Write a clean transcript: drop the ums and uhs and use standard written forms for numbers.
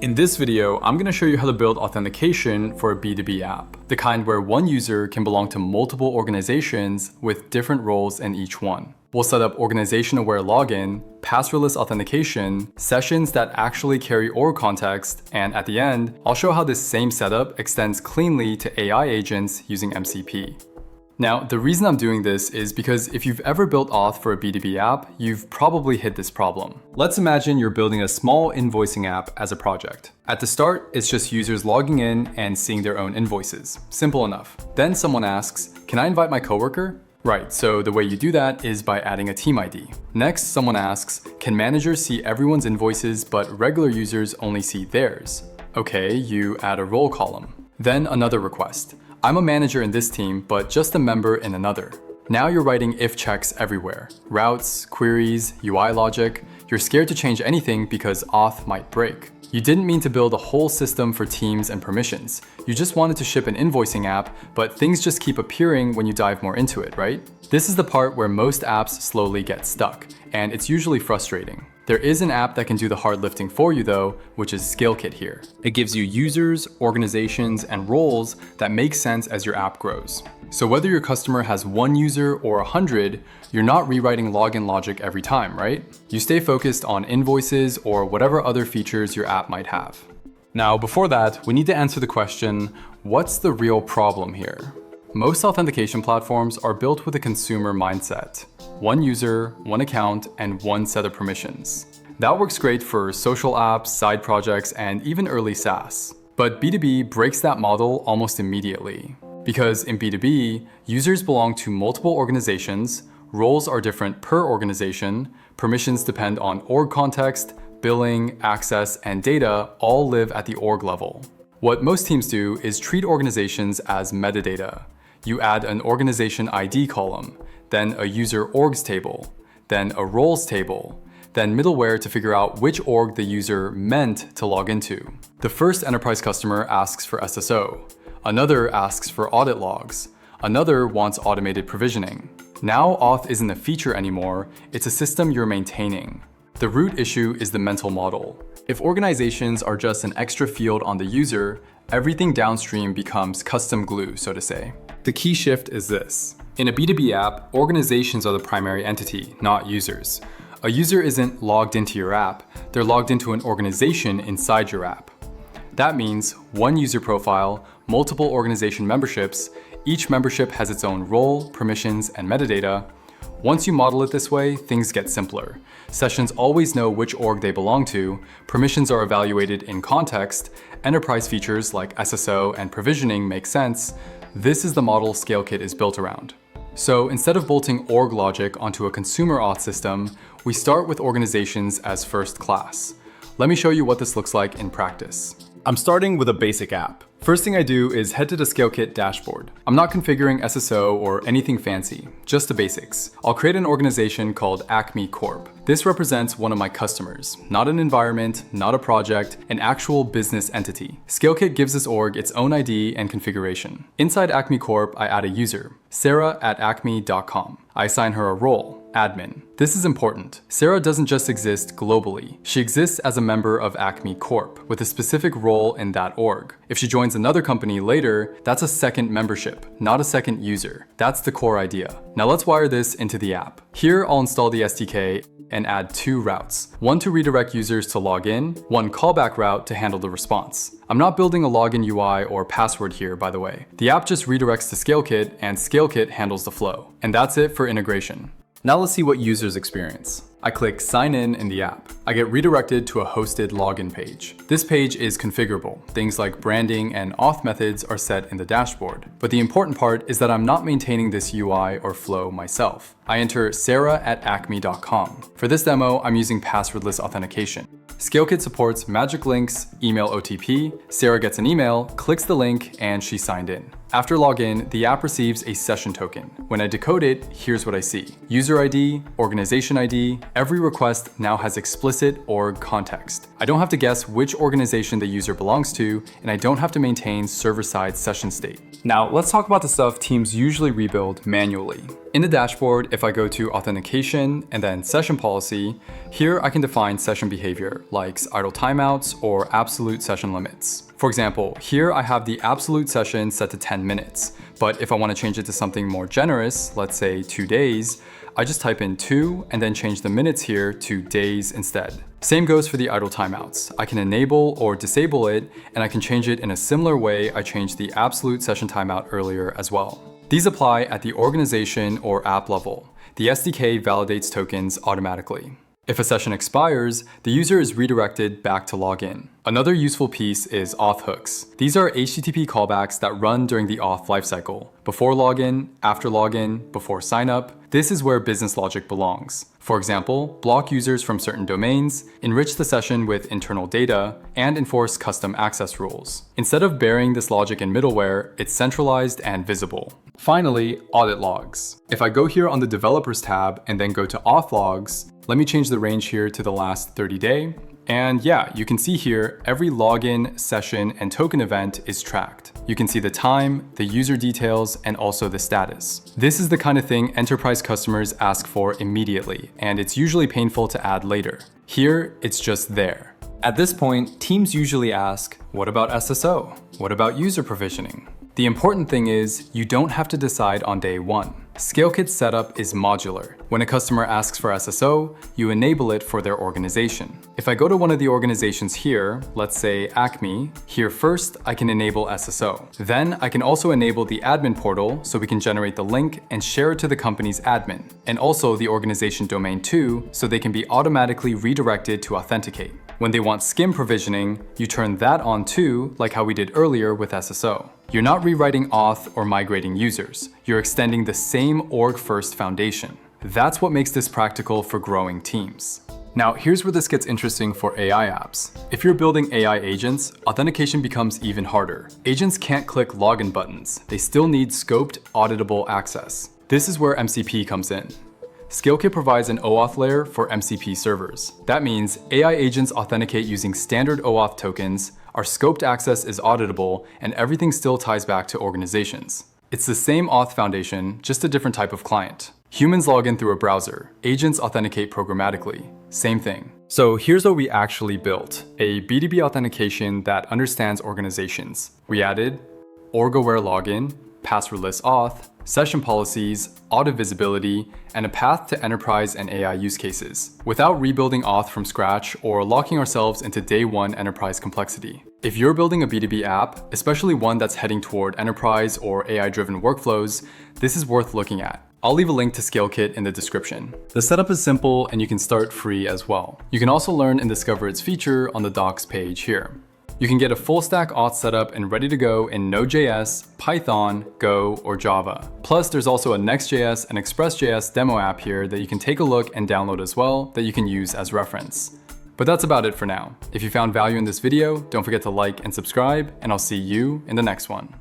In this video, I'm going to show you how to build authentication for a B2B app, the kind where one user can belong to multiple organizations with different roles in each one. We'll set up organization-aware login, passwordless authentication, sessions that actually carry org context, and at the end, I'll show how this same setup extends cleanly to AI agents using MCP. Now, the reason I'm doing this is because if you've ever built Auth for a B2B app, you've probably hit this problem. Let's imagine you're building a small invoicing app as a project. At the start, it's just users logging in and seeing their own invoices. Simple enough. Then someone asks, "Can I invite my coworker?" Right, so the way you do that is by adding a team ID. Next, someone asks, "Can managers see everyone's invoices but regular users only see theirs?" Okay, you add a role column. Then another request. "I'm a manager in this team, but just a member in another." Now you're writing if checks everywhere. Routes, queries, UI logic. You're scared to change anything because Auth might break. You didn't mean to build a whole system for teams and permissions. You just wanted to ship an invoicing app, but things just keep appearing when you dive more into it, right? This is the part where most apps slowly get stuck, and it's usually frustrating. There is an app that can do the hard lifting for you though, which is ScaleKit here. It gives you users, organizations, and roles that make sense as your app grows. So whether your customer has 1 user or 100, you're not rewriting login logic every time, right? You stay focused on invoices or whatever other features your app might have. Now, before that, we need to answer the question, what's the real problem here? Most authentication platforms are built with a consumer mindset. 1 user, 1 account, and 1 set of permissions. That works great for social apps, side projects, and even early SaaS. But B2B breaks that model almost immediately. Because in B2B, users belong to multiple organizations, roles are different per organization, permissions depend on org context, billing, access, and data all live at the org level. What most teams do is treat organizations as metadata. You add an organization ID column, then a user orgs table, then a roles table, then middleware to figure out which org the user meant to log into. The first enterprise customer asks for SSO, another asks for audit logs, another wants automated provisioning. Now Auth isn't a feature anymore, it's a system you're maintaining. The root issue is the mental model. If organizations are just an extra field on the user, everything downstream becomes custom glue, so to say. The key shift is this. In a B2B app, organizations are the primary entity, not users. A user isn't logged into your app, they're logged into an organization inside your app. That means 1 user profile, multiple organization memberships, each membership has its own role, permissions, and metadata. Once you model it this way, things get simpler. Sessions always know which org they belong to, permissions are evaluated in context, enterprise features like SSO and provisioning make sense. This is the model ScaleKit is built around. So instead of bolting org logic onto a consumer auth system, we start with organizations as first class. Let me show you what this looks like in practice. I'm starting with a basic app. First thing I do is head to the ScaleKit dashboard. I'm not configuring SSO or anything fancy, just the basics. I'll create an organization called Acme Corp. This represents one of my customers, not an environment, not a project, an actual business entity. ScaleKit gives this org its own ID and configuration. Inside Acme Corp, I add a user, Sarah@acme.com. I assign her a role, admin. This is important. Sarah doesn't just exist globally. She exists as a member of Acme Corp with a specific role in that org. If she joins another company later, that's a second membership, not a second user. That's the core idea. Now let's wire this into the app. Here I'll install the SDK and add 2 routes. 1 to redirect users to log in, 1 callback route to handle the response. I'm not building a login UI or password here, by the way. The app just redirects to ScaleKit and ScaleKit handles the flow. And that's it for integration. Now let's see what users experience. I click sign in the app. I get redirected to a hosted login page. This page is configurable. Things like branding and auth methods are set in the dashboard. But the important part is that I'm not maintaining this UI or flow myself. I enter Sarah@acme.com. For this demo, I'm using passwordless authentication. ScaleKit supports magic links, email OTP, Sarah gets an email, clicks the link, and she's signed in. After login, the app receives a session token. When I decode it, here's what I see. User ID, organization ID, every request now has explicit org context. I don't have to guess which organization the user belongs to, and I don't have to maintain server-side session state. Now, let's talk about the stuff teams usually rebuild manually. In the dashboard, if I go to Authentication and then Session Policy, here I can define session behavior like idle timeouts or absolute session limits. For example, here I have the absolute session set to 10 minutes, but if I want to change it to something more generous, let's say 2 days, I just type in 2 and then change the minutes here to days instead. Same goes for the idle timeouts. I can enable or disable it, and I can change it in a similar way I changed the absolute session timeout earlier as well. These apply at the organization or app level. The SDK validates tokens automatically. If a session expires, the user is redirected back to login. Another useful piece is auth hooks. These are HTTP callbacks that run during the auth lifecycle. Before login, after login, before signup. This is where business logic belongs. For example, block users from certain domains, enrich the session with internal data, and enforce custom access rules. Instead of burying this logic in middleware, it's centralized and visible. Finally, audit logs. If I go here on the Developers tab and then go to Auth logs, let me change the range here to the last 30 day. And yeah, you can see here, every login, session, and token event is tracked. You can see the time, the user details, and also the status. This is the kind of thing enterprise customers ask for immediately, and it's usually painful to add later. Here, it's just there. At this point, teams usually ask, what about SSO? What about user provisioning? The important thing is, you don't have to decide on day one. ScaleKit's setup is modular. When a customer asks for SSO, you enable it for their organization. If I go to one of the organizations here, let's say Acme, here first I can enable SSO. Then I can also enable the admin portal so we can generate the link and share it to the company's admin, and also the organization domain too, so they can be automatically redirected to authenticate. When they want SCIM provisioning, you turn that on too, like how we did earlier with SSO. You're not rewriting auth or migrating users. You're extending the same org-first foundation. That's what makes this practical for growing teams. Now, here's where this gets interesting for AI apps. If you're building AI agents, authentication becomes even harder. Agents can't click login buttons. They still need scoped, auditable access. This is where MCP comes in. ScaleKit provides an OAuth layer for MCP servers. That means AI agents authenticate using standard OAuth tokens, our scoped access is auditable, and everything still ties back to organizations. It's the same auth foundation, just a different type of client. Humans log in through a browser. Agents authenticate programmatically. Same thing. So here's what we actually built. A B2B authentication that understands organizations. We added org-aware login, passwordless auth, session policies, audit visibility, and a path to enterprise and AI use cases, without rebuilding auth from scratch or locking ourselves into day one enterprise complexity. If you're building a B2B app, especially one that's heading toward enterprise or AI-driven workflows, this is worth looking at. I'll leave a link to ScaleKit in the description. The setup is simple and you can start free as well. You can also learn and discover its feature on the docs page here. You can get a full stack auth setup and ready to go in Node.js, Python, Go, or Java. Plus, there's also a Next.js and Express.js demo app here that you can take a look and download as well that you can use as reference. But that's about it for now. If you found value in this video, don't forget to like and subscribe, and I'll see you in the next one.